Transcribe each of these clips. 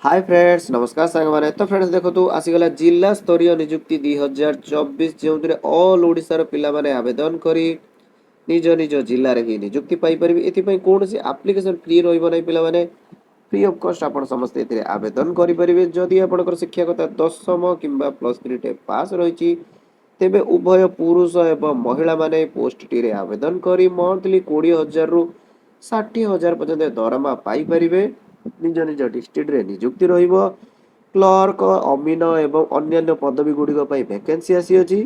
hi friends नमस्कार सांग माने तो फ्रेंड्स देखो तू आसीगला जिला स्तरीय नियुक्ति 2024 जो ऑल ओडिसा रो पिला माने आवेदन करी निज निज जिल्ला रे ही नियुक्ति पाई परिबे एथि पई कोन से एप्लीकेशन फ्री रहइबो नै पिला माने फ्री ऑफ कॉस्ट आपण समस्त एथि आवेदन करि परिबे जदि आपनकर शिक्षागत दशम किंबा प्लस 3 टे पास रहिछि तेबे उभय पुरुष एवं महिला माने पोस्ट टी रे आवेदन करी मंथली 20,000 रु 60,000 पर्यंत दरमा पाई परिबे निज निज डिस्ट्रिक्ट रे नियुक्ति रहिबो क्लर्क अमीन एवं अन्य पदवी गुड़िक वैकेंसी आसी अछि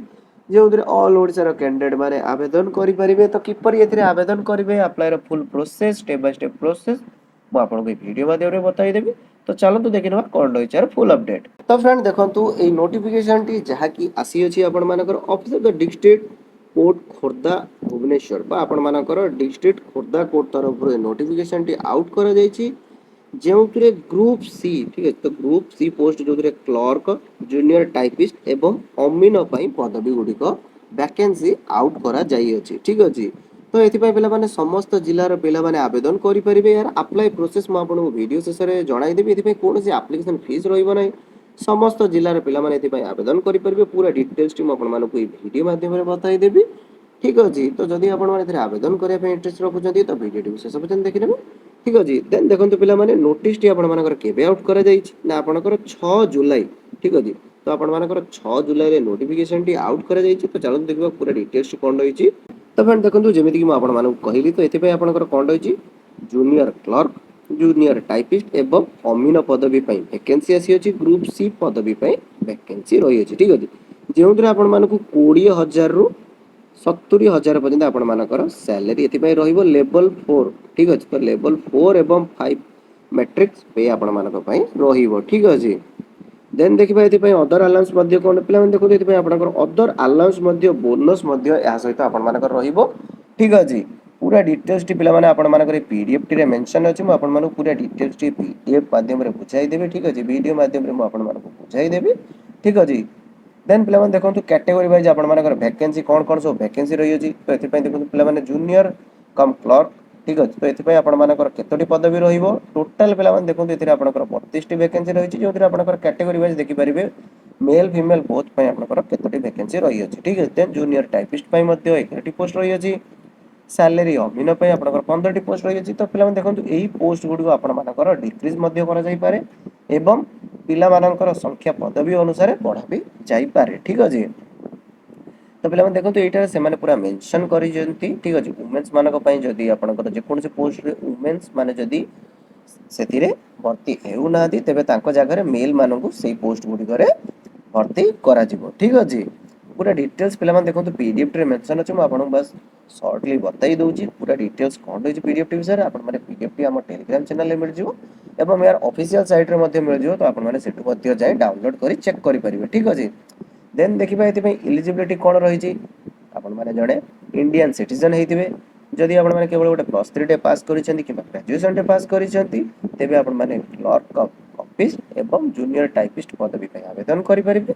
जो ऑल ओडिसा कैंडिडेट माने आवेदन करि परिबे तो किपरि एथिरे आवेदन करिवे अप्लाई रो full process step by step process मु आपनको वीडियो माध्यम रे बताई देबी तो चलंतु देखिनवा कोन रहिछ यार फुल अपडेट तो फ्रेंड देखंतु ए नोटिफिकेशन टी जहा की आसी अछि आपण मानकर office of the district court Khordha Bhubaneswar बा आपण मानकर डिस्ट्रिक्ट खोर्धा कोर्ट तरफ रो नोटिफिकेशन टी आउट करा जायछि ଯେଉଁଥିରେ ଗ୍ରୁପ ସି ଠିକ ଅଛି ତ ଗ୍ରୁପ ସି ପୋଷ୍ଟ ଯେଉଁଥିରେ କ୍ଲର୍କ ଜୁନିୟର ଟାଇପିଷ୍ଟ ଏବଂ ଅମିନ ପାଇଁ ପଦବୀ ଗୁଡ଼ିକ ଭ୍ୟାକେନ୍ସି ଆଉଟ୍ କରାଯାଇଅଛି ଠିକ ଅଛି ତ ଏଥିପାଇଁ ପିଲାମାନେ ସମସ୍ତ ଜିଲ୍ଲାର ପିଲାମାନେ ଆବେଦନ କରିପାରିବେ ଏହାର ଆପ୍ଲାଏ ପ୍ରୋସେସ୍ ମୁଁ ଆପଣଙ୍କୁ ଭିଡ଼ିଓ ଶେଷରେ ଜଣାଇଦେବି ଏଥିପାଇଁ କୌଣସି ଆପ୍ଲିକେସନ ଫିସ୍ ରହିବ ନାହିଁ ସମସ୍ତ ଜିଲ୍ଲାର ପିଲାମାନେ ଏଥିପାଇଁ ଆବେଦନ କରିପାରିବେ ପୁରା ଡିଟେଲ୍ସଟି ମୁଁ ଆପଣମାନଙ୍କୁ ଏହି ଭିଡ଼ିଓ ମାଧ୍ୟମରେ ବତାଇଦେବି ଠିକ ଅଛି ତ ଯଦି ଆପଣମାନେ ଏଥିରେ ଆବେଦନ କରିବା ପାଇଁ ଇଣ୍ଟରେଷ୍ଟ ରଖୁଛନ୍ତି ତ ଭିଡ଼ିଓଟିକୁ ଶେଷ ପର୍ଯ୍ୟନ୍ତ ଦେଖିନେବେ ठीक अच्छे देन देखो पे नोटिस टी आपके आउट कर आपंकर 6 जुलाई ठीक अच्छे तो आपर 6 जुलाई नोटिफिकेशन टी आउट कर तो चलो देखा पूरा डिटेल्स कौन रही तो फ्रेंड देखो जमीक मुझे कहली तो ये आपंकर कौन रही जूनियर क्लर्क जूनियर टाइपिस्ट एवं अमीन पदवी वैकेंसी आसी अच्छी ग्रुप सी पदवी वैकेंसी रही है ठीक अच्छे जो आपण 20,000 रु 70,000 पर्यंत आपण मानकर सैलरी एथिपाई रहिबो लेवल 4 ठीक अछि तो लेवल 4 एवं 5 मैट्रिक्स पे आपण मानक पई रहिबो ठीक अछि देन देखिबा एथिपाई अदर अलाउंस मध्ये कोन प्ले देखो एथिपाई आपनकर अदर अलाउंस मध्ये बोनस मध्ये या सहित आपण मानकर रहिबो ठीक अछि पूरा डिटेल्स टी पिला माने आपण मानकर पीडीएफ टी रे मेंशन अछि म आपण मानक पूरा डिटेल्स टी पीडीएफ माध्यम रे बुझाई देबे ठीक अछि वीडियो माध्यम रे म आपण मानक बुझाई देबे ठीक अछि देन पे देखो कैटेगरी वाइज आप वैकेंसी कौन कौन सब वैकेंसी रही है तो ये देखो पे जूनियर कम क्लर्क ठीक अच्छे तो ये आपर केतोटी पदवी रोटाल पे देखो ये आप 32 वैकेंसी रही जो आप कैटेगरी वाइज देखिपारे मेल फिमेल बोथ आपंकर केतोटी वैकेंसी रही है ठीक है जूनियर टाइपिस्ट 11 पोस्ट रही है सैलरी अभिनय आपंकर 15 पोस्ट रही है तो पे देखो यही पोस्ट गुड़ आपर डिक्रिज पारे एवं पिला मानकर संख्या पदवी अनुसार बढ़ा भी जाइपारे ठीक अच्छे तो पे देखो ये से पूरा मेंशन कर ठीक अच्छे वुमेन्स मानी जदि आपंकर जेकोसी पोस्ट वुमेन्स माने जदि से भर्ती होना तेरे जगह मेल मानू से पोस्ट गुड़िक भर्ती करा ठीक अच्छे पूरा डिटेल्स पे देखो पीडीएफ रे मेंशन अच्छे मुझे बस शॉर्टली बताई दूसरी पूरा डिटेल्स कौन रही पीडीएफ विषय आप पीडीएफ टी आम टेलीग्राम चैनल में मिल जाए एवं यार ऑफिशियल साइट रे मिल जाए तो आपने जाए डाउनलोड कर चेक करेंगे ठीक अच्छे देन देखा ये इलिजिबिलिटी कौन रही आपण मैंने जड़े इंडियन सिटीजन होते जदि आप केवल गोटे प्लस 3 टे पास कर ग्रेजुएशन टे पास कर क्लर्क ऑफिस एवं जूनियर टाइपिस्ट पदवी आवेदन करेंगे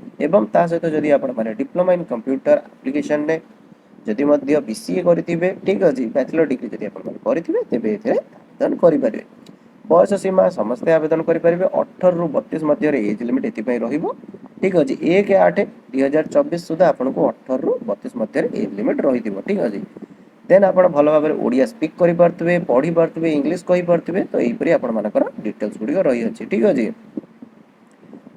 सहित जदि आप डिप्लोमा इन कंप्यूटर एप्लिकेशन ने जदि बीसीए करेंगे ठीक अच्छे बैचलर डिग्री जदि करेंगे तेज आवेदन करेंगे बयस सीमा समस्ते आवेदन करेंगे 18 रु 32 मध्य एज लिमिट ये रही ठीक अच्छे 1/8/2024 सुधा आपको 18 रु 32 मध्य एज लिमिट रही ठीक अच्छे देन आप भल भाव में ओडिया स्पीक करेंगे पढ़ी पारे इंग्लीश कही पारे तो यहीपरी आपर डिटेल्स गुड़िक रही है ठीक अच्छे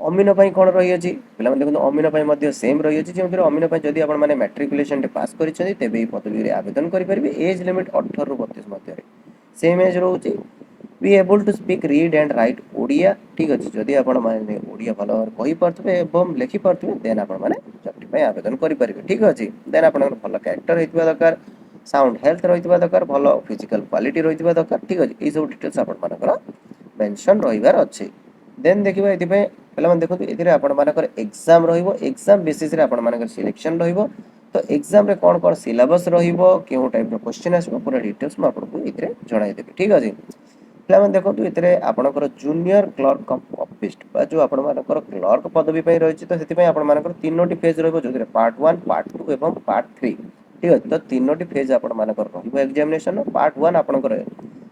अमीन कौन रही है पे देखो अमीन सेम रही है जो अमीन जदि आप मैट्रिकुलेशन पास करेंगे पदवी आवेदन करेंगे एज लिमिट 18 रु 32 मध्य सेम एज रोचे be able to speak read and write Odia ठीक अच्छे जदि आप ओडिया भल भाव कही पारे और लिखि पारे देन आपटी आवेदन करेंगे ठीक अच्छे देन आप भल कैरेक्टर होता दरकार साउंड हेल्थ रही दरकार भल फिजिकल क्वालिटी रही दरकार ठीक अच्छे ये सब डिटेल्स आपर मेंशन रहीबार अच्छे देन देखा ये पे देखो ये आपर एग्जाम रग्जाम बेसीस सिलेक्शन रही तो एग्जाम रे कौन कौन सिलेबस क्यों टाइप क्वेश्चन आसो पूरा डिटेल्स मुझे जनईदेवी ठीक अच्छे पे देखो ये आपंकर जूनियर क्लर्क ऑफिस जो आपर क्लर्क पदवी रही तो से आपर 3टी फेज रो पार्ट 1 पार्ट 2 और पार्ट 3 ठीक अच्छे तो 3टी फेज आपर एग्जामिनेशन पार्ट 1 आपंकर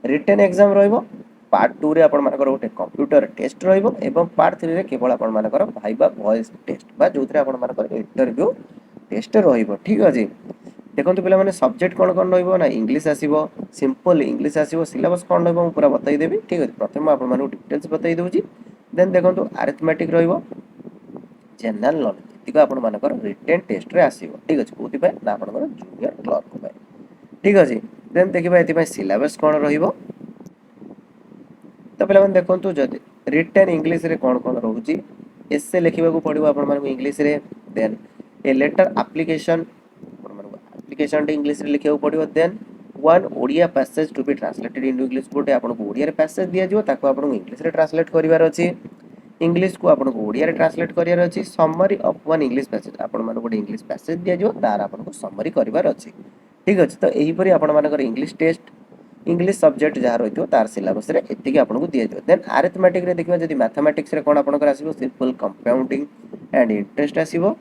रिटेन एग्जाम रही पार्ट 2 रे आपण मानकर गोटे कंप्यूटर टेस्ट रहिबो एवं पार्ट 3 रे केवल आपण मानकर भाइबा वॉइस टेस्ट बा जोथरे आपण मानकर इंटरव्यू टेस्ट रहिबो ठीक अछि देखंतु पिला माने सब्जेक्ट कोन रहिबो ना इंग्लिश आसीबो सिंपल इंग्लिश आसीबो सिलेबस कोन रहिबो पूरा बताई देबी ठीक अछि प्रथम आपण माने डिटेल्स बताई दउची देन देखंतु अरिथमेटिक रहिबो जनरल नॉलेज इतिको आपण मानकर रिटन टेस्ट रे आसीबो ठीक अछि कोथि पे ना आपण जूनियर क्लर्क पे ठीक अछि देन देखिबा एति पे सिलेबस कोन रहिबो तो पे देखो जदि रिटर्न इंग्लिश रे कौन कौन रोची एसे लिखा पड़ो आप इंग्लिश रे then a letter application application English रे लिखा पड़ो then one Odia passage to be translated in English गोटे आपको ओडिया पैसेज दि जाव ताको आपको इंग्लिश रे ट्रांसलेट करिवार अछि इंग्लिश को आपको ओडिया रे ट्रांसलेट करिवार अछि summary of one English passage आपण मानको गोटे इंग्लिश पैसेज दि जाव तार आपको समरी करिवार अछि ठीक अछि तो एही परी आपण मानकर इंग्लिश टेस्ट इंग्लिश सब्जेक्ट जहाँ रही है तार सिलेबस रे एतिकी आपको दि जाए देन अरिथमेटिक रे देखिबा जदि मैथमेटिक्स रे कोन आपनकर आसीबो सिंपल कंपाउंडिंग एंड इंटरेस्ट आसीबो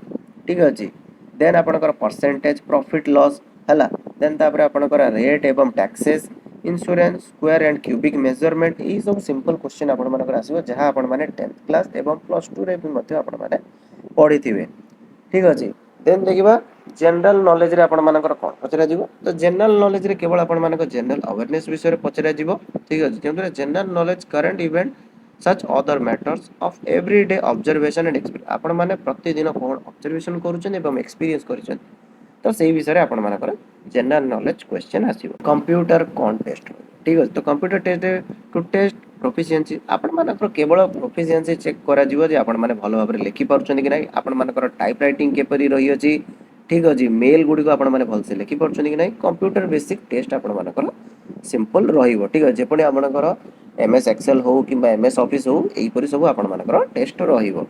ठीक अछि देन आपनकर परसेंटेज प्रॉफिट लॉस हला देन तापर आपनकर रेट एवं taxes insurance square and cubic measurement ई सब सिंपल क्वेश्चन आपण मानकर आसीबो जहाँ आपण माने 10th क्लास एवं प्लस 2 रे भी मध्ये आपण माने पढ़ी थिबे ठीक अछि देन देखिबा जनरल नॉलेज रे आपण मानकर कोन पचरा जिवो तो जनरल नॉलेज रे केवल आपण मानकर जनरल अवेयरनेस विषय रे पचरा जिवो ठीक अछि जेंतरे general knowledge current event such other matters of everyday observation and experience आपण माने प्रतिदिन कोन ऑब्जर्वेशन करूछन एवं एक्सपीरियंस करूछन तो सेही विषय रे आपण मानकर जनरल नॉलेज क्वेश्चन आसीबो कंप्यूटर कोन टेस्ट ठीक अछि तो computer test to test proficiency आपण मानकर केवल प्रोफिशिएंसी चेक करा जिवो जे आपण माने भलो भाबरे लिखि पारुछन कि नै आपण मानकर टाइप राइटिंग केपरि रही अछि ठीक अछि मेल गुडी को आपण माने भल से लिखि पारुछन कि नै कंप्यूटर बेसिक टेस्ट आपण मानकर सिंपल रहिबो ठीक अछि जेपणी आपनकर एमएस एक्सेल हो किबा एमएस ऑफिस हो एही परि सब आपण मानकर टेस्ट रहिबो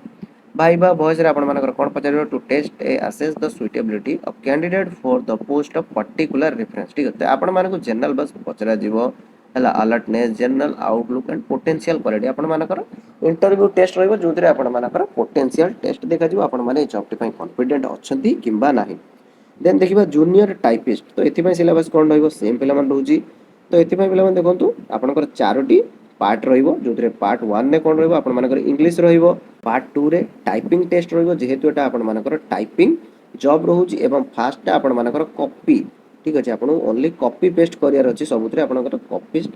भाइबा वॉइस रे आपण मानकर कोन पचारिबो to test a assess the suitability of candidate for the post of particular reference ठीक अछि आपण मानको जनरल बस पचरा जिवो हला alertness general outlook and potential quality आपण मानकर इंटरव्यू टेस्ट रहिबो जोतरे आपण मानकर पोटेंशियल टेस्ट देखा जिवो आपण माने जॉब पई कॉन्फिडेंट अछंती किबा नाही देन देखिबा जूनियर टाइपिस्ट तो एथि पई सिलेबस कोन रहिबो सेम पिला मान रहउची तो एथि पई पिला मान देखंतु आपनकर चारोटी पार्ट रहिबो जोतरे पार्ट 1 ने कोन रहिबो आपण मानकर इंग्लिश रहिबो पार्ट 2 रे टाइपिंग टेस्ट रहिबो जेहेतु एटा आपण मानकर टाइपिंग जॉब रहउची एवं फास्ट आपण मानकर कॉपी ठीक अछि आपण ओनली कॉपी पेस्ट करियार अछि सबुतरे आपनकर कॉपिस्ट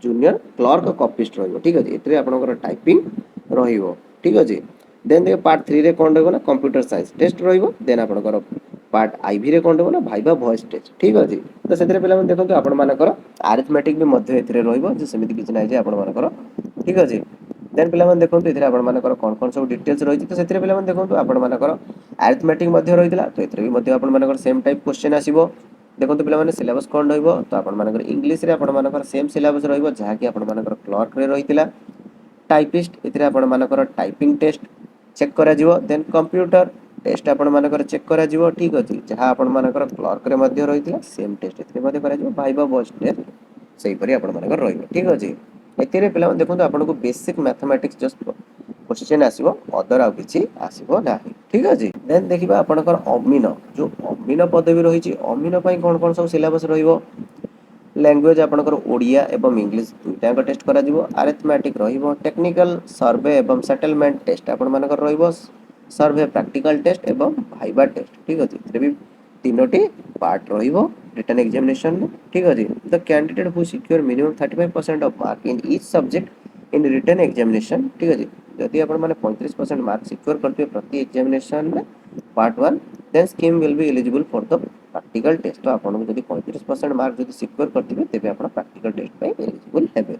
जूनियर क्लर्क कॉपिस्ट रहिबो ठीक अछि एतरे आपनकर टाइपिंग रहिबो ठीक अछि देन देखो पार्ट 3 रे कोन रहिबो ना कंप्यूटर साइंस टेस्ट रहिबो देन आपनकर पार्ट आईवी रे कोन रहिबो ना भाइबा वॉइस टेस्ट ठीक अछि तो सेतरे पिला मन देखंतु आपण मानकर अरिथमेटिक भी मध्य एतरे रहिबो जे समिति किछ नै जे आपण मानकर ठीक अछि देन पिला मन देखंतु एतरे आपण मानकर कोन कोन सब डिटेल्स रहिछि तो सेतरे पिला मन देखंतु आपण मानकर अरिथमेटिक मध्य रहितला तो एतरे भी मध्य आपण मानकर सेम टाइप क्वेश्चन आसीबो देखंतु पिला माने सिलेबस कोन रहिबो तो आपण मानकर इंग्लिश रे आपण मानकर सेम सिलेबस रहिबो जहा कि आपण मानकर क्लर्क रे रहितला टाइपिस्ट एतरे आपण मानकर टाइपिंग टेस्ट चेक करा जिवो देन कंप्यूटर टेस्ट आपण मानकर चेक करा जिवो ठीक अछि जहा आपण मानकर क्लर्क रे मध्य रहितला सेम टेस्ट एतरे मध्य करा जिवो भाइबा वॉइस टेस्ट सही परि आपण मानकर रहिबो ठीक अछि एतरे पिला मन देखंतु आपनको बेसिक मैथमेटिक्स जस्ट क्वेश्चन आसीबो अदर आ किछि आसीबो नाही ठीक अछि देन देखिबा आपनकर अमीनो जो अमीनो पदवी रहिछि अमीनो पई कोन कोन सब सिलेबस रहिबो लैंग्वेज आपनकर ओडिया एवं इंग्लिश दुइटा टेस्ट करा जिवो अरिथमेटिक रहिबो टेक्निकल सर्वे एवं सेटलमेंट टेस्ट आपण मानकर रहिबो सर्वे प्रैक्टिकल टेस्ट एवं भाइबा टेस्ट ठीक अछि एतरे भी तीनोटी पार्ट रहिबो रिटन एग्जामिनेशन ठीक अछि the candidate who secure minimum 35% of mark in each subject in written examination ठीक अछि यदि आपण माने 35% मार्क सिक्योर करते प्रति एग्जामिनेशन में part 1 then scheme will be eligible for the practical test तो आपण यदि 35% मार्क यदि सिक्योर करथिबे तेबे आपण प्रैक्टिकल टेस्ट पे एलिजिबल हेबे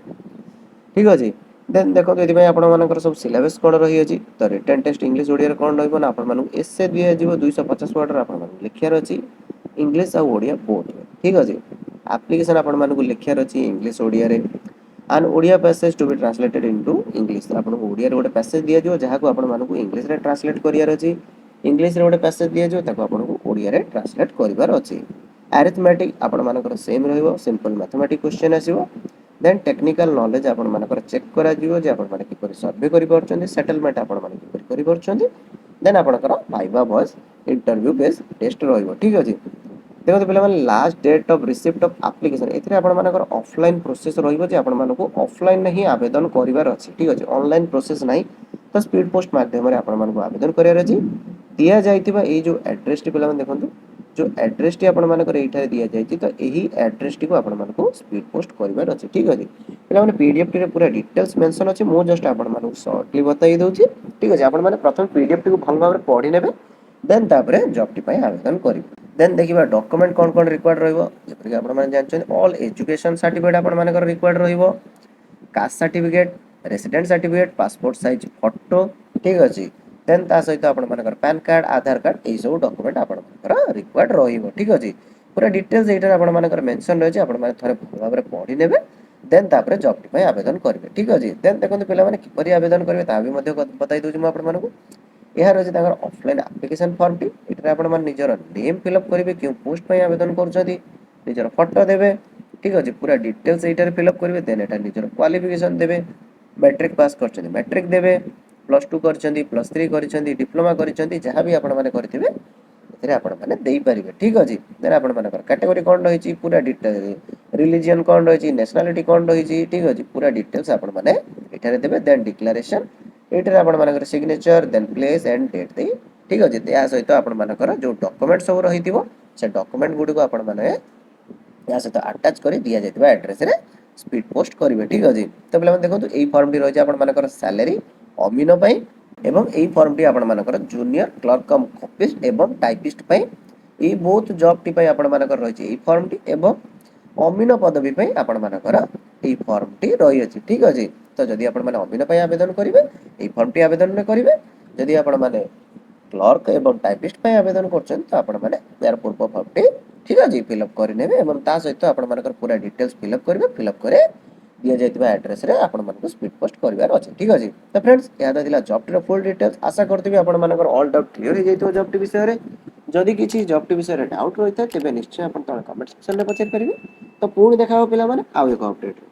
ठीक अछि देन देखो यदि भाई आपण मानकर सब सिलेबस कोन रही अछि त रिटन टेस्ट इंग्लिश ओडिया रे कोन रहइबो ना आपण मानु एसे दिया जिवो 250 वर्ड रे आपण मानु लिखियार अछि इंग्लिश आ ओडिया बोथ ठीक अछि एप्लीकेशन आपण मानु लिखियार अछि इंग्लिश ओडिया रे and Odia passage to be translated into English आपण ओडिया रे गोटे पैसेज दिया जिवो जहा को आपण मानु इंग्लिश रे ट्रांसलेट करियार अछि इंग्लिश रे गोटे पैसेज दिया जिवो ताको आपण ओडिया रे ट्रांसलेट करिवार अछि अरिथमेटिक आपण मानकर सेम रहिबो सिंपल मैथमेटिक क्वेश्चन आसीबो देन टेक्निकल नॉलेज आपण मानकर चेक करा जिवो जे आपण माने किपरि सर्वे करि परछन्ती सेटलमेंट आपण माने किपरि करि परछन्ती देन आपणकर भाइबा वॉइस इंटरव्यू बेस टेस्ट रहिबो ठीक अछि देखो पे last date of receipt of application ए ऑफलाइन प्रोसेस रही ऑफलाइन ही आवेदन कर ठीक अच्छे ऑनलाइन प्रोसेस ना तो स्पीड पोस्ट मध्यम आवेदन करार दि जाइए ये जो एड्रेस टी पे देखो जो एड्रेस टी आपंकर दि जाए तो यही एड्रेस टी को स्पीड पोस्ट करार अच्छे ठीक अच्छे पे पीडीएफ टी पूरा डिटेल्स मेंशन अच्छे मुझे जस्ट आपको सर्टली बताई दूसरी ठीक अच्छे आपने प्रथम पीडीएफ टी को भल भाव पढ़ी ने देन जॉब टी आवेदन करेंगे देन देखिए डॉक्यूमेंट कौन कौन रिक्वायर्ड रहिबो जेपरि आपण जानछन ऑल एजुकेशन सर्टिफिकेट आपण मानकर रिक्वायर्ड रहिबो caste certificate resident certificate passport size photo ठीक अछि देन ता सहित आपण मानकर पैन कार्ड आधार कार्ड ए सब डॉक्यूमेंट आपण मानकर रिक्वायर्ड रहिबो ठीक अछि पूरा डिटेल्स एटा आपण मानकर मेंशन रहै छै आपण माने थरे भल भाबरे पढी नेबे देन तापर जॉब टी आवेदन करिवे ठीक अछि देन देखंतु पिला माने किपरि आवेदन करिवे ता भी मध्ये बताई दोछु म आपण मानको यार अछि ताकर ऑफलाइन एप्लिकेशन फॉर्म टी एटा आपण मान निजर नेम फिलअप करिवे क्यों पोस्ट पय आवेदन करछथि निजर फोटो देबे ठीक अछि पूरा डिटेल्स एटार फिलअप करिवे देन एटा निजर क्वालिफिकेशन देबे मैट्रिक पास करछथि मैट्रिक देबे प्लस 2 करछथि प्लस 3 करछथि डिप्लोमा करछथि जहां भी आपण माने करथिबे एथिरे आपण माने देई परिबे ठीक अछि देन आपण माने कैटेगरी कोन रहिछि पूरा डिटेल रिलीजन कोन रहिछि नेशनलिटी कोन रहिछि ठीक अछि पूरा डिटेल्स आपण माने एठारे देबे देन डिक्लेरेशन एठारे आपण माने signature then place and date दे ठीक अछि या सहित आपण माने जो डॉक्यूमेंट सब रहिथिबो से डॉक्यूमेंट गुडी को आपण माने या सहित अटैच करी दिया जायतिबा एड्रेस रे स्पीड पोस्ट करिवे ठीक अछि तो पहिले देखंतु एई फॉर्म टी रहि छै आपण माने सैलरी अमीनो पई एवं एई फॉर्म टी आपण माने जूनियर क्लर्क कम कॉपिस्ट एवं टाइपिस्ट पई एई बहुत जॉब टी पई आपण माने रहि छै एई फॉर्म टी एवं अमीनो पदवी पई आपण माने एई फॉर्म टी रहि अछि ठीक अछि तो जदि आपण माने अमीनो पई आवेदन करिवे एई फॉर्म टी आवेदन ने करिवे जदि आपण माने क्लर्क एवं टाइपिस्ट पे आवेदन करछन तो आपण माने यार पूर्व फॉर्म टी ठीक अछि फिलअप करि नेबे एवं ता सहित आपण मानकर पूरा डिटेल्स फिलअप करिवे फिलअप करे दिया जायतिबा एड्रेस रे आपण मानको स्पीड पोस्ट करिवार अछि ठीक अछि तो फ्रेंड्स याद दिला जॉब टी फुल डिटेल्स आशा करथिबे आपण मानकर ऑल डाउट क्लियर हो जाइतो जॉब टी विषय रे जदि किछि जॉब टी विषय रे डाउट रहिता तेबे निश्चय आपण तळे कमेंट सेक्शन रे पचारि परिबे तो पुणी देखा हो पिला माने आउ एक अपडेट